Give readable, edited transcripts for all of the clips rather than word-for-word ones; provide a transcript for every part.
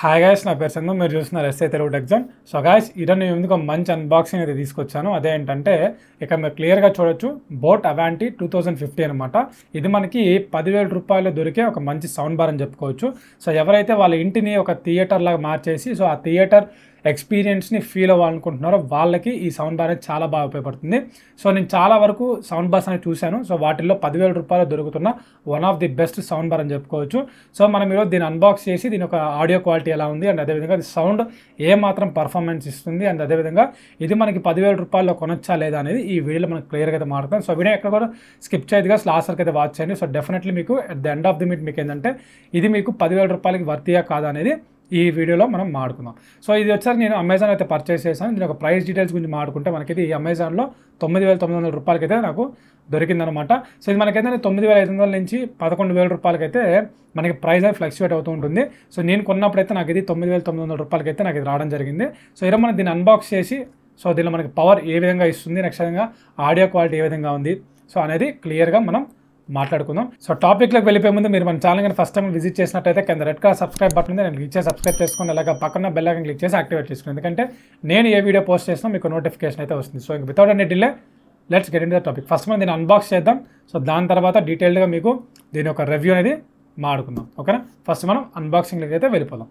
Hi guys, నా పేరు చందు. మీరు చూస్తున్నారు telugu. సో గైస్, ఈరోజు నేను ముందుకు ఒక మంచి అన్బాక్సింగ్ అయితే తీసుకొచ్చాను. అదేంటంటే ఇక్కడ మీరు క్లియర్గా చూడొచ్చు, బోట్ అవాంటీ 2050 అనమాట. ఇది మనకి 10,000 రూపాయలు దొరికే ఒక మంచి సౌండ్ బార్ అని చెప్పుకోవచ్చు. సో ఎవరైతే వాళ్ళ ఇంటిని ఒక థియేటర్ లాగా మార్చేసి సో ఆ థియేటర్ ఎక్స్పీరియన్స్ని ఫీల్ అవ్వాలనుకుంటున్నారో వాళ్ళకి ఈ సౌండ్ బార్ అనేది చాలా బాగా ఉపయోగపడుతుంది. సో నేను చాలా వరకు సౌండ్ బార్స్ అనేది చూశాను. సో వాటిల్లో 10,000 రూపాయలు దొరుకుతున్న one of the best sound bar అని చెప్పుకోవచ్చు. సో మనం ఈరోజు దీన్ని అన్బాక్స్ చేసి దీని ఒక ఆడియో క్వాలిటీ ఎలా ఉంది అండ్ అదేవిధంగా సౌండ్ ఏ మాత్రం పర్ఫార్మెన్స్ ఇస్తుంది అండ్ అదేవిధంగా ఇది మనకి 10,000 రూపాయల్లో కొనొచ్చా లేదా అనేది ఈ వీడియోలో మనకు క్లియర్గా అయితే మాట్లాడతాం. సో వీడియో ఎక్కడ కూడా స్కిప్ చేయదుగా లాస్ట్ వరకు అయితే వాచ్ చేయండి. సో డెఫినెట్లీ మీకు at the end of the meet మీకు ఏంటంటే ఇది మీకు 10,000 రూపాయలకి వర్తియా కాదా అనేది ఈ వీడియోలో మనం మాట్లాడుకుందాం. సో ఇది వచ్చాక నేను అమెజాన్ అయితే పర్చేస్ చేశాను. దీని ఒక ప్రైస్ డీటెయిల్స్ గురించి మాట్లాడుకుంటే మనకి ఈ అమెజాన్లో 9,900 రూపాయలకైతే నాకు దొరికిందనమాట. సో ఇది మనకైతే 9,500 నుంచి 11,000 రూపాయలకైతే మనకి ప్రైస్ అయితే ఫ్లక్చువేట్ అవుతూ ఉంటుంది. సో నేను కొన్నప్పుడైతే నాకు ఇది 9,900 రూపాయలకైతే నాకు ఇది రావడం జరిగింది. సో ఇలా మనం దీన్ని అన్బాక్స్ చేసి సో దీనిలో మనకి పవర్ ఏ విధంగా ఇస్తుంది, నెక్స్ట్ విధంగా ఆడియో క్వాలిటీ ఏ విధంగా ఉంది సో అనేది క్లియర్గా మనం మాట్లాడుకుందాం. సో టాపిక్లోకి వెళ్ళిపోయే ముందు మీరు మన ఛానల్ కానీ ఫస్ట్ టైం విజిట్ చేసినట్టయితే కింద రెడ్ కలర్ సబ్స్క్రైబ్ బటన్ ఉంది, నేను క్లిక్ చేసి సబ్స్క్రైబ్ చేసుకోండి. అలాగే పక్కన బెల్ ఐకాన్ క్లిక్ చేసి యాక్టివేట్ చేసుకోండి, ఎందుకంటే నేను ఏ వీడియో పోస్ట్ చేసినా మీకు నోటిఫికేషన్ అయితే వస్తుంది. సో ఇంక without any delay let's get in the topic. First మనం దీన్ని అన్బాక్స్ చేద్దాం. సో దాని తర్వాత డీటెయిల్డ్గా మీకు దీని ఒక రివ్యూ అనేది మాట్లాడుకుందాం. ఓకేనా, ఫస్ట్ మనం అన్బాక్సింగ్లోకి అయితే వెళ్ళిపోదాం.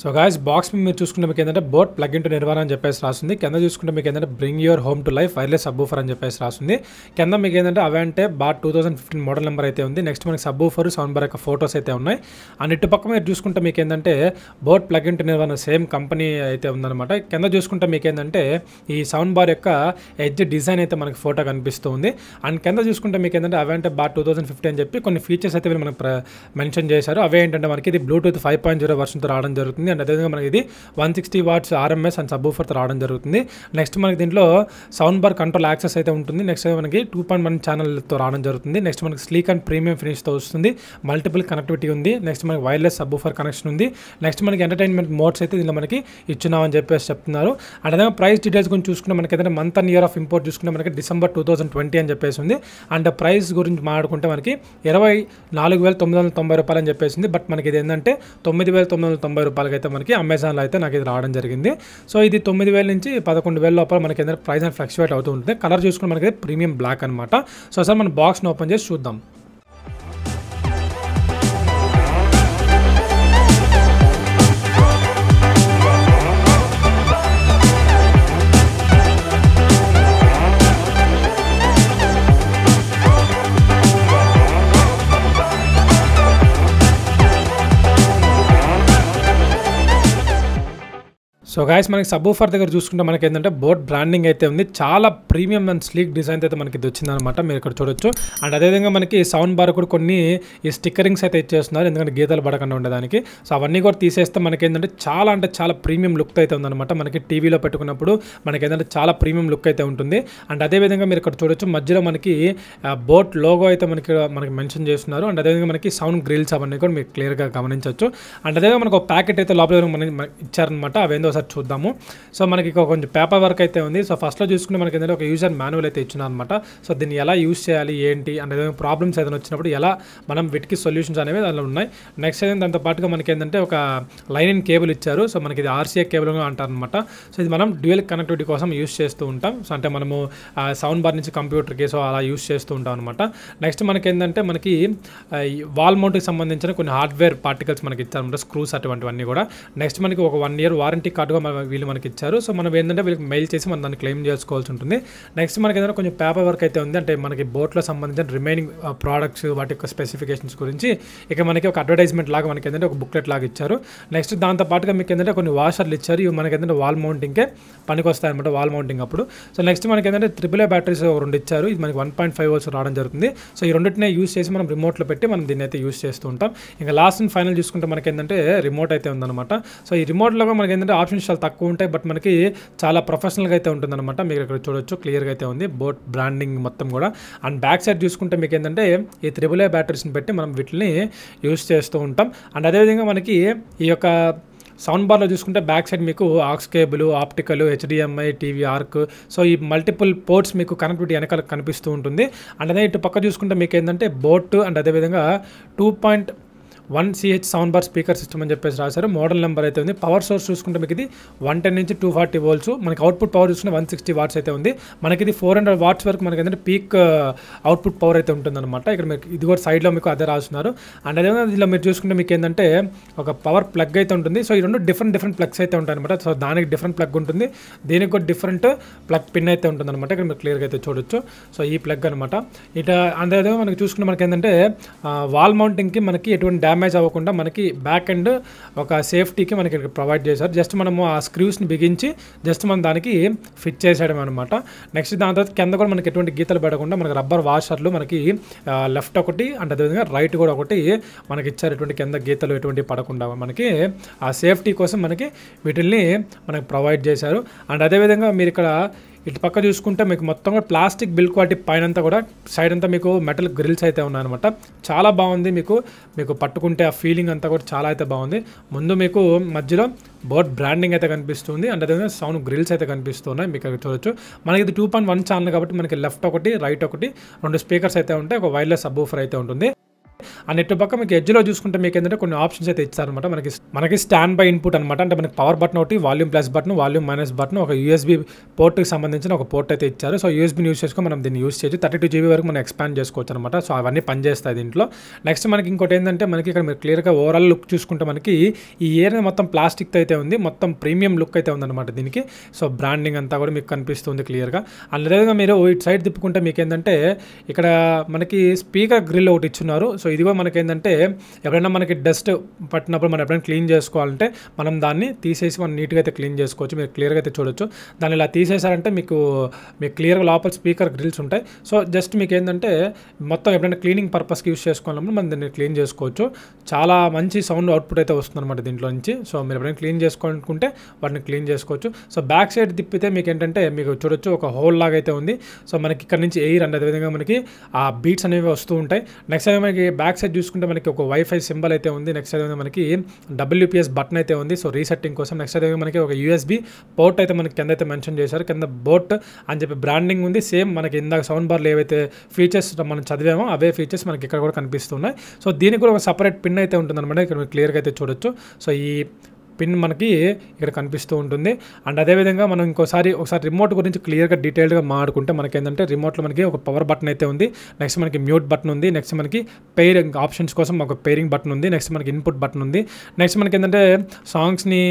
సో గాయస్, బాక్స్ మీరు చూసుకుంటే మీకు ఏంటంటే బోట్ ప్లగ్ ఇన్ టు నిర్వాణ అని చెప్పేసి రాస్తుంది. కింద చూసుకుంటే మీకు ఏంటంటే bring your home to life wireless subwoofer అని చెప్పేసి రాస్తుంది. కింద మీకు ఏంటంటే అవాంటే బాట్ 2015 మోడల్ నెంబర్ అయితే ఉంది. నెక్స్ట్ మనకి సబ్బూఫర్ సౌండ్ బార్ యొక్క ఫోటోస్ అయితే ఉన్నాయి. అండ్ ఇటు పక్క మీరు చూసుకుంటే మీకు ఏంటంటే boat plug in to Nirvana same company అయితే ఉందన్నమాట. కింద చూసుకుంటే మీకు ఏంటంటే ఈ సౌండ్ బార్ యొక్క ఎడ్జ్ డిజైన్ అయితే మనకి ఫోటో కనిపిస్తూ ఉంది. అండ్ కింద చూసుకుంటే మీకు ఏంటంటే అవాంటే బాట్ 2050 అని చెప్పి కొన్ని ఫీచర్స్ అయితే మనకి మెన్షన్ చేశారు. అవే ఏంటంటే మనకి ఇది బ్లూటూత్ 5.0 వర్షన్తో రావడం జరుగుతుంది. అండ్ అదేవిధంగా మనకి ఇది 160 వాట్స్ RMS అండ్ సబ్బూఫర్తో రావడం జరుగుతుంది. నెక్స్ట్ మనకి దీంట్లో సౌండ్ బార్ కంట్రోల్ యాక్సెస్ అయితే ఉంటుంది. నెక్స్ట్ మనకి 2.1 ఛానల్తో రావడం జరుగుతుంది. నెక్స్ట్ మనకి స్లీక్ అండ్ ప్రీమియం ఫినిష్తో వస్తుంది. మల్టిపుల్ కనెక్టివిటీ ఉంది. నెక్స్ట్ మనకి వైర్లెస్ సబ్బూఫర్ కనెక్షన్ ఉంది. నెక్స్ట్ మనకి ఎంటర్టైన్మెంట్ మోడ్స్ అయితే దీనిలో మనకి ఇచ్చున్నామని చెప్పేసి చెప్తున్నారు. అండ్ అదే ప్రైస్ డీటెయిల్స్ గురించి చూసుకుంటే మనకి ఏదైతే month and year of import చూసుకుంటే మనకి December 2020 అని చెప్పేసి ఉంది. అండ్ ప్రైస్ గురించి మాట్లాడుకుంటే మనకి 24,990 రూపాయలు అని చెప్పేసింది. బట్ మనకి ఇది ఏంటంటే 9,990 రూపాయలకి అయితే మనకి అమెజాన్లో అయితే నాకు ఇది రావడం జరిగింది. సో ఇది 9,000 నుంచి 11,000 లోపల మనకి ఏంటంటే ప్రైస్ అని ఫ్లక్చువేట్ అవుతూ ఉంటుంది. కలర్ చూసుకుంటే మనకి ప్రీమియం బ్లాక్ అనమాట. సో సార్ మన బాక్స్ని ఓపెన్ చేసి చూద్దాం. సో గాయస్, మనకి సబ్బూఫర్ దగ్గర చూసుకుంటే మనకి ఏంటంటే బోట్ బ్రాండింగ్ అయితే ఉంది. చాలా ప్రీమియం అండ్ స్లీక్ డిజైన్ అయితే మనకి ఇది వచ్చిందనమాట, మీరు ఇక్కడ చూడొచ్చు. అండ్ అదేవిధంగా మనకి సౌండ్ బార్ కూడా కొన్ని ఈ స్టిక్కరింగ్స్ అయితే ఇచ్చేస్తున్నారు, ఎందుకంటే గీతలు పడకుండా ఉండడానికి. సో అవన్నీ కూడా తీసేస్తే మనకి ఏంటంటే చాలా అంటే చాలా ప్రీమియం లుక్ అయితే ఉందన్నమాట. మనకి టీవీలో పెట్టుకున్నప్పుడు మనకి ఏంటంటే చాలా ప్రీమియం లుక్ అయితే ఉంటుంది. అండ్ అదేవిధంగా మీరు ఇక్కడ చూడొచ్చు, మధ్యలో మనకి బోట్ లోగో అయితే మనకి మెన్షన్ చేస్తున్నారు. అండ్ అదేవిధంగా మనకి సౌండ్ గ్రిల్స్ అవన్నీ కూడా మీరు క్లియర్గా గమనించవచ్చు. అండ్ అదేవిధంగా మనకు ఒక ప్యాకెట్ అయితే లోపల మనకి ఇచ్చారనమాట, అవేందో ఒకసారి చూద్దాము. సో మనకి కొంచెం పేపర్ వర్క్ అయితే ఉంది. సో ఫస్ట్లో చూసుకుంటే మనకి ఏంటంటే ఒక యూజర్ మాన్యువల్ అయితే ఇచ్చినారు అనమాట. సో దీన్ని ఎలా యూజ్ చేయాలి ఏంటి అంటే ప్రాబ్లమ్స్ ఏదైనా వచ్చినప్పుడు ఎలా మనం వీటికి సొల్యూషన్స్ అనేవి దానిలో ఉన్నాయి. నెక్స్ట్ అయితే దాంతో పాటుగా మనకి ఏంటంటే ఒక లైన్ ఇన్ కేబుల్ ఇచ్చారు. సో మనకి ఇది RCA కేబుల్ అంటారు అనమాట. సో ఇది మనం డ్యూయల్ కనెక్టివిటీ కోసం యూజ్ చేస్తూ ఉంటాం. సో అంటే మనము సౌండ్ బార్ నుంచి కంప్యూటర్కి సో అలా యూజ్ చేస్తూ ఉంటాం అనమాట. నెక్స్ట్ మనకి ఏంటంటే మనకి వాల్ మౌంట్కి సంబంధించిన కొన్ని హార్డ్వేర్ పార్టికల్స్ మనకి ఇచ్చారనమాట, స్క్రూస్ అటువంటివన్నీ కూడా. నెక్స్ట్ మనకి ఒక 1 year వారంటీ కార్డుగా వీళ్ళు మనకి ఇచ్చారు. సో మనం ఏంటంటే వీళ్ళకి మెయిల్ చేసి మనం దాన్ని క్లెయిమ్ చేసుకోవాల్సి ఉంటుంది. నెక్స్ట్ మనకి ఏదైనా కొంచెం పేపర్ వర్క్ అయితే ఉంది, అంటే మనకి బోట్లో సంబంధించిన రిమైనింగ్ ప్రోడక్ట్స్ వాటి యొక్క స్పెసిఫికేషన్స్ గురించి ఇక మనకి ఒక అడ్వర్టైజ్మెంట్ లాగా మనకి ఏంటంటే ఒక బుక్లెట్ లాగా ఇచ్చారు. నెక్స్ట్ దాంతో పాటుగా మీకు ఏంటంటే కొన్ని వాషర్లు ఇచ్చారు. ఇవి మనకి ఏంటంటే వాల్ మౌంటింగ్కే పనికి వస్తాయి అనమాట, వాల్ మౌంటింగ్ అప్పుడు. సో నెక్స్ట్ మనకి ఏంటంటే AAA బ్యాటరీస్ 2 ఇచ్చారు. ఇది మనకి 1.5 volts రావడం జరుగుతుంది. సో ఈ రెండింటినే యూజ్ చేసి మనం రిమోట్లో పెట్టి మనం దీన్ని అయితే యూజ్ చేస్తూ ఉంటాం. ఇంకా లాస్ట్ అండ్ ఫైనల్ చూసుకుంటే మనకి ఏంటంటే రిమోట్ అయితే ఉందన్నమాట. సో ఈ రిమోట్లో మనకి ఏంటంటే ఆప్షన్స్ చాలా తక్కువ ఉంటాయి, బట్ మనకి చాలా ప్రొఫెషనల్గా అయితే ఉంటుందన్నమాట. మీరు ఇక్కడ చూడొచ్చు, క్లియర్గా అయితే ఉంది బోట్ బ్రాండింగ్ మొత్తం కూడా. అండ్ బ్యాక్ సైడ్ చూసుకుంటే మీకు ఏంటంటే ఈ AAA బ్యాటరీస్ని పెట్టి మనం వీటిని యూజ్ చేస్తూ ఉంటాం. అండ్ అదేవిధంగా మనకి ఈ యొక్క సౌండ్ బార్లో చూసుకుంటే బ్యాక్ సైడ్ మీకు aux cable, optical, HDMI, TV arc, so ఈ మల్టిపుల్ పోర్ట్స్ మీకు కనెక్టివిటీ వెనకాల కనిపిస్తూ ఉంటుంది. అండ్ అదే ఇటు పక్క చూసుకుంటే మీకు ఏంటంటే బోట్ అండ్ అదేవిధంగా 2.1 CH sound bar speaker system అని చెప్పేసి రాశారు. మోడల్ నెంబర్ అయితే ఉంది. పవర్ సోర్స్ చూసుకుంటే మీకు ఇది 110 నుంచి 240 volts. మనకి అవుట్పుట్ పవర్ చూసుకుంటే 160 watts అయితే ఉంది. మనకి ఇది 400 watts వరకు మనకి ఏంటంటే పీక్ అవుట్పుట్ పవర్ అయితే ఉంటుందన్నమాట. ఇక్కడ మీకు ఇది కూడా సైడ్లో మీకు అదే రాస్తున్నారు. అండ్ అదేవిధంగా దీనిలో మీరు చూసుకుంటే మీకు ఏంటంటే ఒక పవర్ ప్లగ్ అయితే ఉంటుంది. సో ఈ రెండు డిఫరెంట్ ప్లగ్స్ అయితే ఉంటాయి అనమాట. సో దానికి డిఫరెంట్ ప్లగ్ ఉంటుంది, దీనికి కూడా డిఫరెంట్ ప్లగ్ పిన్ అయితే ఉంటుంది అనమాట. ఇక్కడ మీరు క్లియర్గా అయితే చూడొచ్చు. సో ఈ ప్లగ్ అనమాట. ఇట అదేవిధంగా మనకి చూసుకుంటే మనకి ఏంటంటే వాల్ మౌంటింగ్కి మనకి ఎటువంటి డ్యామేజ్ అవ్వకుండా మనకి బ్యాక్ ఎండ్ ఒక సేఫ్టీకి మనకి ప్రొవైడ్ చేశారు. జస్ట్ మనము ఆ స్క్రూస్ని బిగించి జస్ట్ మనం దానికి ఫిట్ చేసేయడం అనమాట. నెక్స్ట్ దాని తర్వాత కింద కూడా మనకి ఎటువంటి గీతలు పెట్టకుండా మనకి రబ్బర్ వాషర్లు మనకి లెఫ్ట్ ఒకటి అండ్ అదేవిధంగా రైట్ కూడా ఒకటి మనకి ఇచ్చారు. ఎటువంటి కింద గీతలు ఎటువంటి పడకుండా మనకి ఆ సేఫ్టీ కోసం మనకి వీటిల్ని మనకి ప్రొవైడ్ చేశారు. అండ్ అదేవిధంగా మీరు ఇక్కడ ఇటు పక్క చూసుకుంటే మీకు మొత్తం కూడా ప్లాస్టిక్ బిల్డ్ క్వాలిటీ పైనంతా కూడా సైడ్ అంతా మీకు మెటల్ గ్రిల్స్ అయితే ఉన్నాయన్నమాట. చాలా బాగుంది. మీకు పట్టుకుంటే ఆ ఫీలింగ్ అంతా కూడా చాలా అయితే బాగుంది. ముందు మీకు మధ్యలో బోట్ బ్రాండింగ్ అయితే కనిపిస్తుంది. అండ్ అదేవిధంగా సౌండ్ గ్రిల్స్ అయితే కనిపిస్తున్నాయి. మీకు ఇక్కడ చూడొచ్చు. మనకి ఇది 2.1 ఛానల్ కాబట్టి మనకి లెఫ్ట్ ఒకటి రైట్ ఒకటి 2 స్పీకర్స్ అయితే ఉంటాయి. ఒక వైర్లెస్ సబ్వూఫర్ అయితే ఉంటుంది. అండ్ ఇటు పక్క మీకు ఎడ్జ్లో చూసుకుంటే మీకు ఏంటంటే కొన్ని ఆప్షన్స్ అయితే ఇచ్చారనమాట. మనకి స్టాండ్ బై ఇన్పుట్ అనమాట. అంటే మనకి పవర్ బటన్ ఒకటి, volume plus button, volume minus button, ఒక యూఎస్బీ పోర్ట్కి సంబంధించిన ఒక పోర్ట్ అయితే ఇచ్చారు. సో యూఎస్బీని యూస్ చేసుకొని మనం దీన్ని యూస్ చేయొచ్చు. 32 GB వరకు మనం ఎక్స్పాండ్ చేసుకోవచ్చు అనమాట. సో అవన్నీ పనిచేస్తాయి దీంట్లో. నెక్స్ట్ మనకి ఇంకోటి ఏంటంటే మనకి ఇక్కడ మీరు క్లియర్గా ఓవరాల్ లుక్ చూసుకుంటే మనకి ఈ ఏరియా మొత్తం ప్లాస్టిక్ అయితే ఉంది. మొత్తం ప్రీమియం లుక్ అయితే ఉందన్నమాట దీనికి. సో బ్రాండింగ్ అంతా కూడా మీకు కనిపిస్తుంది క్లియర్గా. అండ్ అదేవిధంగా మీరు ఇటు సైడ్ తిప్పుకుంటే మీకు ఏంటంటే ఇక్కడ మనకి స్పీకర్ గ్రిల్ ఒకటి ఇచ్చున్నారు. సో ఇది కూడా మనకి ఏంటంటే ఎప్పుడైనా మనకి డస్ట్ పట్టినప్పుడు మనం ఎప్పుడైనా క్లీన్ చేసుకోవాలంటే మనం దాన్ని తీసేసి మనం నీట్గా అయితే క్లీన్ చేసుకోవచ్చు. మీరు క్లియర్గా అయితే చూడొచ్చు. దాన్ని ఇలా తీసేసారంటే మీకు క్లియర్గా లోపల స్పీకర్ గ్రిల్స్ ఉంటాయి. సో జస్ట్ మీకు ఏంటంటే మొత్తం ఎప్పుడైనా క్లీనింగ్ పర్పస్కి యూస్ చేసుకోవాలన్నప్పుడు మనం దీన్ని క్లీన్ చేసుకోవచ్చు. చాలా మంచి సౌండ్ అవుట్పుట్ అయితే వస్తుంది అనమాట దీంట్లో నుంచి. సో మీరు ఎప్పుడైనా క్లీన్ చేసుకోవాలనుకుంటే వాటిని క్లీన్ చేసుకోవచ్చు. సో బ్యాక్ సైడ్ తిప్పితే మీకు ఏంటంటే మీకు చూడొచ్చు ఒక హోల్ లాగా అయితే ఉంది. సో మనకి ఇక్కడ నుంచి ఎయిర్ అండ్ అదేవిధంగా మనకి ఆ బీట్స్ అనేవి వస్తూ ఉంటాయి. నెక్స్ట్ అయితే మనకి బ్యాక్ సైడ్ చూసుకుంటే మనకి ఒక వైఫై సింబల్ అయితే ఉంది. నెక్స్ట్ అయితే మనకి WPS బటన్ అయితే ఉంది. సో రీసెట్టింగ్ కోసం. నెక్స్ట్ అయితే మనకి ఒక USB పోర్ట్ అయితే మనకి కింద అయితే మెన్షన్ చేశారు. కింద బోట్ అని చెప్పి బ్రాండింగ్ ఉంది. సేమ్ మనకి ఇందాక సౌండ్ బార్లో ఏవైతే ఫీచర్స్ మనం చదివామో అవే ఫీచర్స్ మనకి ఇక్కడ కూడా కనిపిస్తున్నాయి. సో దీనికి కూడా ఒక సపరేట్ పిన్ అయితే ఉంటుందన్నమాట. ఇక్కడ మీరు క్లియర్గా అయితే చూడొచ్చు. సో ఈ పిన్ మనకి ఇక్కడ కనిపిస్తూ ఉంటుంది. అండ్ అదేవిధంగా మనం ఒకసారి రిమోట్ గురించి క్లియర్గా డీటెయిల్డ్గా మాట్లాడుకుంటే మనకి ఏంటంటే రిమోట్లో మనకి ఒక పవర్ బటన్ అయితే ఉంది. నెక్స్ట్ మనకి మ్యూట్ బటన్ ఉంది. నెక్స్ట్ మనకి పేరింగ్ ఆప్షన్స్ కోసం ఒక పేరింగ్ బటన్ ఉంది. నెక్స్ట్ మనకి ఇన్పుట్ బటన్ ఉంది. నెక్స్ట్ మనకి ఏంటంటే సాంగ్స్ని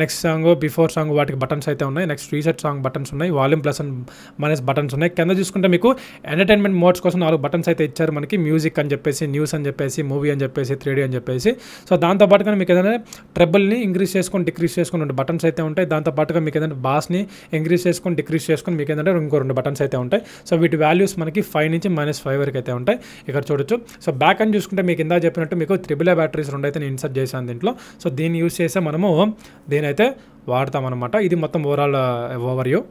నెక్స్ట్ సాంగ్ బిఫోర్ సాంగ్ వాటికి బటన్స్ అయితే ఉన్నాయి. నెక్స్ట్ రీసెట్ సాంగ్ బటన్స్ ఉన్నాయి. Volume plus and minus buttons ఉన్నాయి. కింద చూసుకుంటే మీకు ఎంటర్టైన్మెంట్ మోడ్స్ కోసం 4 బటన్స్ అయితే ఇచ్చారు. మనకి మ్యూజిక్ అని చెప్పేసి, న్యూస్ అని చెప్పేసి, మూవీ అని చెప్పేసి, 3D అని చెప్పేసి. సో దాంతోపాటుగా మీకు ఏదైనా ట్రబుల్ని ఇంక్రీజ్ చేసుకొని డిక్రీజ్ చేసుకొని 2 బటన్స్ అయితే ఉంటాయి. దాంతోపాటుగా మీకు ఏంటంటే బాస్ని ఇంక్రీజ్ చేసుకొని డిక్రీజ్ చేసుకొని మీకు ఏంటంటే ఇంకో 2 బటన్స్ అయితే ఉంటాయి. సో వీటి వాల్యూస్ మనకి 5 నుంచి -5 వరకు అయితే ఉంటాయి. ఇక్కడ చూడొచ్చు. సో బ్యాక్ అని చూసుకుంటే మీకు ఇందా చెప్పినట్టు మీకు AAA బ్యాటరీస్ 2 అయితే నేను ఇన్సర్ట్ చేశాను దీంట్లో. సో దీన్ని యూస్ చేస్తే మనము దీనైతే వాడతామన్నమాట. ఇది మొత్తం overall overview.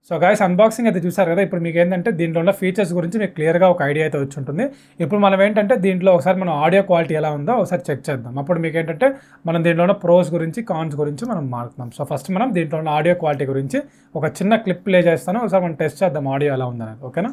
So guys unboxing అయితే చూసారు కదా. ఇప్పుడు మీకు ఏంటంటే దీంట్లో ఉన్న ఫీచర్స్ గురించి మీకు క్లియర్గా ఒక ఐడియా అయితే వచ్చి ఉంటుంది. ఇప్పుడు మనం ఏంటంటే దీంట్లో ఒకసారి మనం ఆడియో క్వాలిటీ ఎలా ఉందో ఒకసారి చెక్ చేద్దాం. అప్పుడు మీకు ఏంటంటే మనం దీంట్లో ఉన్న ప్రోస్ గురించి కాన్స్ గురించి మనం మాట్లాడుతాం. సో ఫస్ట్ మనం దీంట్లో ఉన్న ఆడియో క్వాలిటీ గురించి ఒక చిన్న క్లిప్ ప్లే చేస్తాను. ఒకసారి మనం టెస్ట్ చేద్దాం ఆడియో ఎలా ఉందనేది. ఓకేనా?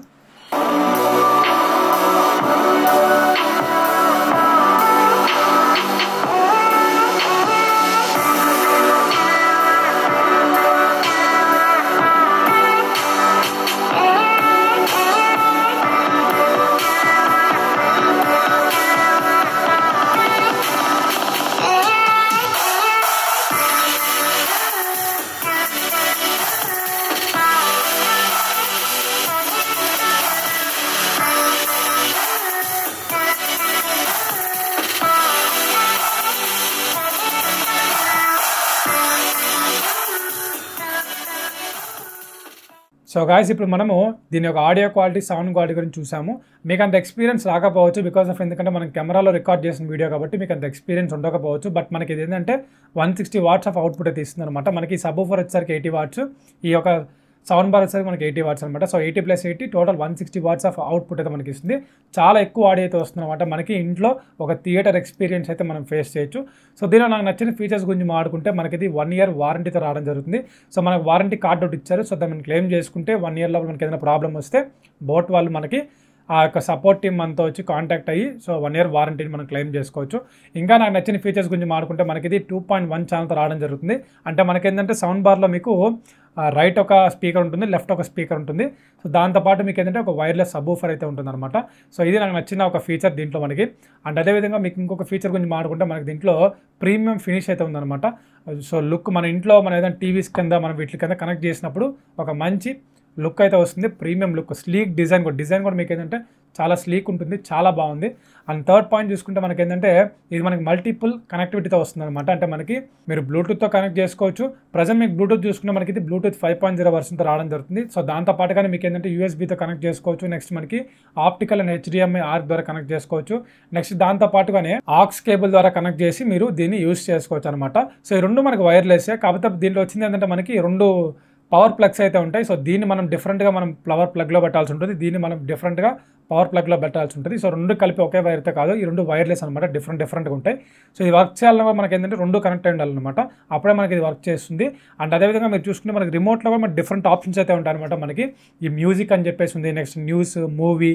సో గాయస్ ఇప్పుడు మనము దీని యొక్క ఆడియో క్వాలిటీ, సౌండ్ క్వాలిటీ గురించి చూసాము. మీకు అంత ఎక్స్పీరియన్స్ రాకపోవచ్చు బికాస్ ఆఫ్ ఎందుకంటే మనం కెమెరాలో రికార్డ్ చేసిన వీడియో కాబట్టి మీకు అంత ఎక్స్పీరియన్స్ ఉండకపోవచ్చు. బట్ మనకి ఇది ఏంటంటే 160 watts ఆఫ్ అవుట్పుట్ అయితే ఇస్తుంది అనమాట. మనకి సబ్ ఊఫర్ వచ్చేసరికి 80 watts, ఈ యొక్క సౌండ్ బార్ వచ్చేసరికి మనకి 80 వాట్స్ అనమాట. So 80 + 80 total 160 watts of output అయితే మనకి ఇస్తుంది. చాలా ఎక్కువ ఆడియో అయితే వస్తుంది అనమాట. మనకి ఇంట్లో ఒక థియేటర్ ఎక్స్పీరియన్స్ అయితే మనం ఫేస్ చేయొచ్చు. సో దీనిలో నాకు నచ్చిన ఫీచర్స్ గురించి మాట్లాడుకుంటే మనకి ఇది 1 ఇయర్ వారంటీతో రావడం జరుగుతుంది. సో మనకు వారంటీ కార్డ్ ఒకటి ఇచ్చారు. సో దాన్ని క్లెయిమ్ చేసుకుంటే 1 ఇయర్ లోపల మనకి ఏదైనా ప్రాబ్లం వస్తే బోట్ వాళ్ళు మనకి ఆ యొక్క సపోర్ట్ టీమ్ మనతో వచ్చి కాంటాక్ట్ అయ్యి సో 1 ఇయర్ వారంటీని మనం క్లెయిమ్ చేసుకోవచ్చు. ఇంకా నాకు నచ్చిన ఫీచర్స్ గురించి మాట్లాడుకుంటే మనకి ఇది 2.1 ఛానల్తో రావడం జరుగుతుంది. అంటే మనకేంటంటే సౌండ్ బార్లో మీకు రైట్ ఒక స్పీకర్ ఉంటుంది, లెఫ్ట్ ఒక స్పీకర్ ఉంటుంది. సో దాంతోపాటు మీకు ఏంటంటే ఒక వైర్లెస్ సబ్వూఫర్ అయితే ఉంటుందన్నమాట. సో ఇది నాకు నచ్చిన ఒక ఫీచర్ దీంట్లో మనకి. అండ్ అదేవిధంగా మీకు ఇంకొక ఫీచర్ గురించి మాట్లాడుకుంటే మనకి దీంట్లో ప్రీమియం ఫినిష్ అయితే ఉందన్నమాట. సో లుక్ మన ఇంట్లో మన ఏదైనా టీవీస్ కింద మనం వీటి కింద కనెక్ట్ చేసినప్పుడు ఒక మంచి లుక్ అయితే వస్తుంది. ప్రీమియం లుక్, స్లీక్ డిజైన్ కూడా మీకు ఏంటంటే చాలా స్లీక్ ఉంటుంది, చాలా బాగుంది. అండ్ థర్డ్ పాయింట్ చూసుకుంటే మనకి ఏంటంటే ఇది మనకి మల్టిపుల్ కనెక్టివిటీతో వస్తుంది అనమాట. అంటే మనకి మీరు బ్లూటూత్తో కనెక్ట్ చేసుకోవచ్చు. ప్రజెంట్ మీకు బ్లూటూత్ చూసుకుంటే మనకి ఇది బ్లూటూత్ 5.0 వర్షన్తో రావడం జరుగుతుంది. సో దాంతోపాటుగానే మీకు ఏంటంటే యూఎస్బీతో కనెక్ట్ చేసుకోవచ్చు. నెక్స్ట్ మనకి ఆప్టికల్ అండ్ HDMI ఆర్క్ ద్వారా కనెక్ట్ చేసుకోవచ్చు. నెక్స్ట్ దాంతోపాటుగానే ఆక్స్ కేబుల్ ద్వారా కనెక్ట్ చేసి మీరు దీన్ని యూస్ చేసుకోవచ్చు అనమాట. సో ఈ రెండు మనకి వైర్లెస్సే, కాకపోతే దీంట్లో వచ్చింది ఏంటంటే మనకి 2 పవర్ ప్లగ్స్ అయితే ఉంటాయి. సో దీన్ని మనం డిఫరెంట్గా మనం పవర్ ప్లగ్లో పెట్టాల్సి ఉంటుంది, దీన్ని మనం డిఫరెంట్గా పవర్ ప్లగ్లో పెట్టాల్సి ఉంటుంది. సో 2 కలిపి ఒకే వైర్తో కాదు, ఈ 2 వైర్లెస్ అనమాట, డిఫరెంట్గా ఉంటాయి. సో ఇది వర్క్ చేయాలన్నా మనకి ఏంటంటే 2 కనెక్ట్ అయి ఉండాలన్నమాట, అప్పుడే మనకి ఇది వర్క్ చేస్తుంది. అండ్ అదేవిధంగా మీరు చూసుకుంటే మనకి రిమోట్లో కూడా మనకి డిఫరెంట్ ఆప్షన్స్ అయితే ఉంటాయి అనమాట. మనకి ఈ మ్యూజిక్ అని చెప్పేసి ఉంది, నెక్స్ట్ న్యూస్, మూవీ,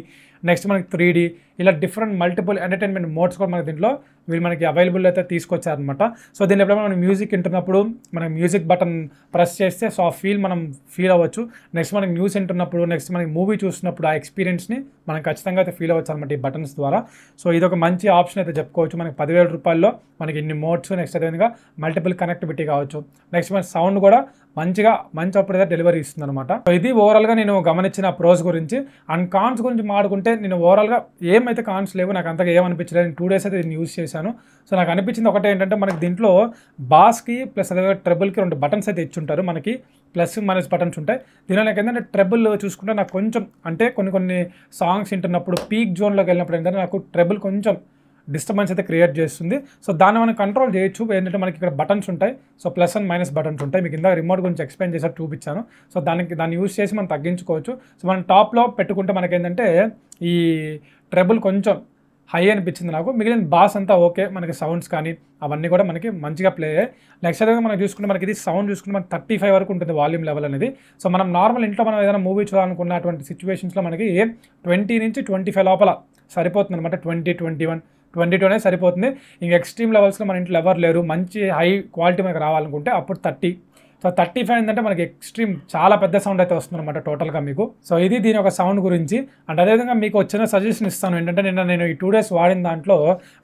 నెక్స్ట్ మనకి 3D, ఇలా డిఫరెంట్ మల్టిపుల్ ఎంటర్టైన్మెంట్ మోడ్స్ కూడా మనకి దీంట్లో వీళ్ళు మనకి అవైలబుల్ అయితే తీసుకొచ్చారనమాట. సో దీనిలో ఎప్పుడైనా మనం మ్యూజిక్ వింటున్నప్పుడు మనం మ్యూజిక్ బటన్ ప్రెస్ చేస్తే సో ఆ మనం ఫీల్ అవ్వచ్చు. నెక్స్ట్ మనకి న్యూస్ వింటున్నప్పుడు, నెక్స్ట్ మనకి మూవీ చూసినప్పుడు ఆ ఎక్స్పీరియన్స్ని మనం ఖచ్చితంగా అయితే ఫీల్ అవ్వచ్చు అనమాట ఈ బటన్స్ ద్వారా. సో ఇది ఒక మంచి ఆప్షన్ అయితే చెప్పుకోవచ్చు. మనకి 10,000 రూపాయల్లో మనకి ఇన్ని మోడ్స్, నెక్స్ట్ అదేవిధంగా మల్టిపుల్ కనెక్టివిటీ కావచ్చు. నెక్స్ట్ మన సౌండ్ కూడా మంచి అప్పుడు అయితే డెలివరీ ఇస్తుంది అనమాట. సో ఇది ఓవరాల్గా నేను గమనించిన ప్రోస్ గురించి. అండ్ కాన్స్ గురించి మాట్లాడుకుంటే నేను ఓవరాల్గా ఏమైతే కాన్స్ లేవు, నాకు అంతగా ఏమనిపించలేదు. నేను 2 డేస్ అయితే దీన్ని యూజ్ చేశాను. సో నాకు అనిపించింది ఒకటే ఏంటంటే మనకి దీంట్లో బాస్కి ప్లస్ అదే ట్రెబుల్కి 2 బటన్స్ అయితే ఇచ్చుంటారు. మనకి ప్లస్ మైనస్ బటన్స్ ఉంటాయి. దీనిలో నాకు ఏంటంటే ట్రెబుల్ చూసుకుంటే నాకు కొంచెం అంటే కొన్ని సాంగ్స్ వింటున్నప్పుడు పీక్ జోన్లోకి వెళ్ళినప్పుడు ఏంటంటే నాకు ట్రెబుల్ కొంచెం డిస్టర్బెన్స్ అయితే క్రియేట్ చేస్తుంది. సో దాన్ని మనం కంట్రోల్ చేయొచ్చు. ఏంటంటే మనకి ఇక్కడ బటన్స్ ఉంటాయి, so plus and minus buttons ఉంటాయి. మీకు ఇందాక రిమోట్ గురించి ఎక్స్ప్లెయిన్ చేసారు, చూపించాను. సో దాన్ని యూజ్ చేసి మనం తగ్గించుకోవచ్చు. సో మనం టాప్లో పెట్టుకుంటే మనకి ఏంటంటే ఈ ట్రెబుల్ కొంచెం హై అనిపించింది నాకు. మిగిలిన బాస్ అంతా ఓకే, మనకి సౌండ్స్ కానీ అవన్నీ కూడా మనకి మంచిగా ప్లే అయ్యాయి. నెక్స్ట్ అదే మనం చూసుకుంటే మనకి ఇది సౌండ్ చూసుకుంటే మనకి 35 వరకు ఉంటుంది వాల్యూమ్ లెవెల్ అనేది. సో మనం నార్మల్ ఇంట్లో మనం ఏదైనా మూవీ చూడాలనుకున్న అటువంటి సిచ్యువేషన్స్లో మనకి 20 నుంచి 25 లోపల సరిపోతుంది అనమాట. 20, 21, 22 అనేది సరిపోతుంది. ఇంక ఎక్స్ట్రీమ్ లెవెల్స్లో మన ఇంట్లో ఎవరు లేరు, మంచి హై క్వాలిటీ మనకు రావాలనుకుంటే అప్పుడు 30. సో 35 ఏంటంటే మనకి ఎక్స్ట్రీమ్ చాలా పెద్ద సౌండ్ అయితే వస్తుంది అనమాట టోటల్గా మీకు. సో ఇది దీని ఒక సౌండ్ గురించి. అండ్ అదేవిధంగా మీకు వచ్చిన సజెషన్ ఇస్తాను ఏంటంటే నేను ఈ 2 డేస్ వాడిన దాంట్లో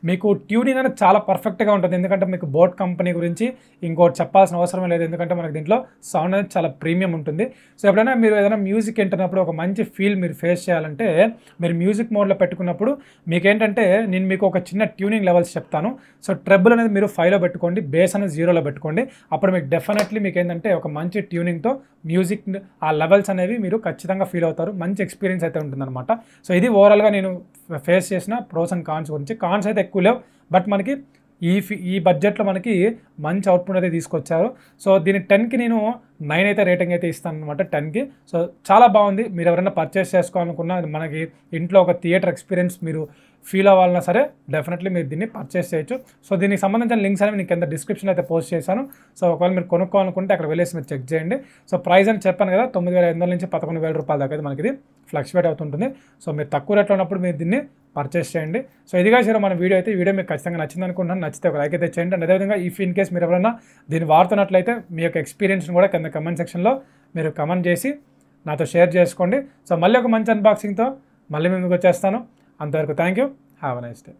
మీకు ట్యూనింగ్ అనేది చాలా పర్ఫెక్ట్గా ఉంటుంది. ఎందుకంటే మీకు బోట్ కంపెనీ గురించి ఇంకోటి చెప్పాల్సిన అవసరమే లేదు, ఎందుకంటే మనకి దీంట్లో సౌండ్ అనేది చాలా ప్రీమియం ఉంటుంది. సో ఎప్పుడైనా మీరు ఏదైనా మ్యూజిక్ వింటున్నప్పుడు ఒక మంచి ఫీల్ మీరు ఫేస్ చేయాలంటే మీరు మ్యూజిక్ మోడ్లో పెట్టుకున్నప్పుడు మీకేంటంటే నేను మీకు ఒక చిన్న ట్యూనింగ్ లెవెల్స్ చెప్తాను. సో ట్రెబుల్ అనేది మీరు 5లో పెట్టుకోండి, బేస్ అనేది 0లో పెట్టుకోండి. అప్పుడు మీకు డెఫినెట్లీ మీకు అంటే ఒక మంచి ట్యూనింగ్తో మ్యూజిక్ ఆ లెవెల్స్ అనేవి మీరు ఖచ్చితంగా ఫీల్ అవుతారు. మంచి ఎక్స్పీరియన్స్ అయితే ఉంటుందన్నమాట. సో ఇది ఓవరాల్గా నేను ఫేస్ చేసిన ప్రోస్ అండ్ కాన్స్ గురించి. కాన్స్ అయితే ఎక్కువ లేవు, బట్ మనకి ఈ బడ్జెట్లో మనకి మంచి అవుట్పుట్ అయితే తీసుకొచ్చారు. సో దీని 10కి నేను 9 అయితే రేటింగ్ అయితే ఇస్తాను అనమాట 10కి. సో చాలా బాగుంది. మీరు ఎవరైనా పర్చేస్ చేసుకోవాలనుకున్నా, మనకి ఇంట్లో ఒక థియేటర్ ఎక్స్పీరియన్స్ మీరు ఫీల్ అవ్వాలన్నా సరే డెఫినెట్లీ మీరు దీన్ని పర్చేస్ చేయొచ్చు. సో దీనికి సంబంధించిన లింక్స్ అనేవి నేను కింద డిస్క్రిప్షన్ అయితే పోస్ట్ చేశాను. సో ఒకవేళ మీరు కొనుక్కోవాలనుకుంటే అక్కడ వెళ్ళేసి మీరు చెక్ చేయండి. సో ప్రైస్ అని చెప్పాను కదా, 9,500 నుంచి 11,000 రూపాయల దాకా అయితే మనకి ఇది ఫ్లక్చువేట్ అవుతుంటుంది. సో మీరు తక్కువ రేట్లో ఉన్నప్పుడు మీరు దీన్ని పర్చేస్ చేయండి. సో ఇదిగా సరే మన వీడియో మీకు ఖచ్చితంగా నచ్చింది అనుకుంటున్నాను. నచ్చితే ఒక లైక్ అయితే చేయండి. అండ్ అదేవిధంగా ఇన్ కేస్ మీరు ఎవరైనా దీన్ని వాడుతున్నట్లయితే మీ యొక్క ఎక్స్పీరియన్స్ని కూడా కింద కమెంట్ సెక్షన్లో మీరు కమెంట్ చేసి నాతో షేర్ చేసుకోండి. సో మళ్ళీ ఒక మంచి అన్బాక్సింగ్తో మళ్ళీ ముందుకు వచ్చేస్తాను. అంతవరకు thank you. Have a nice day.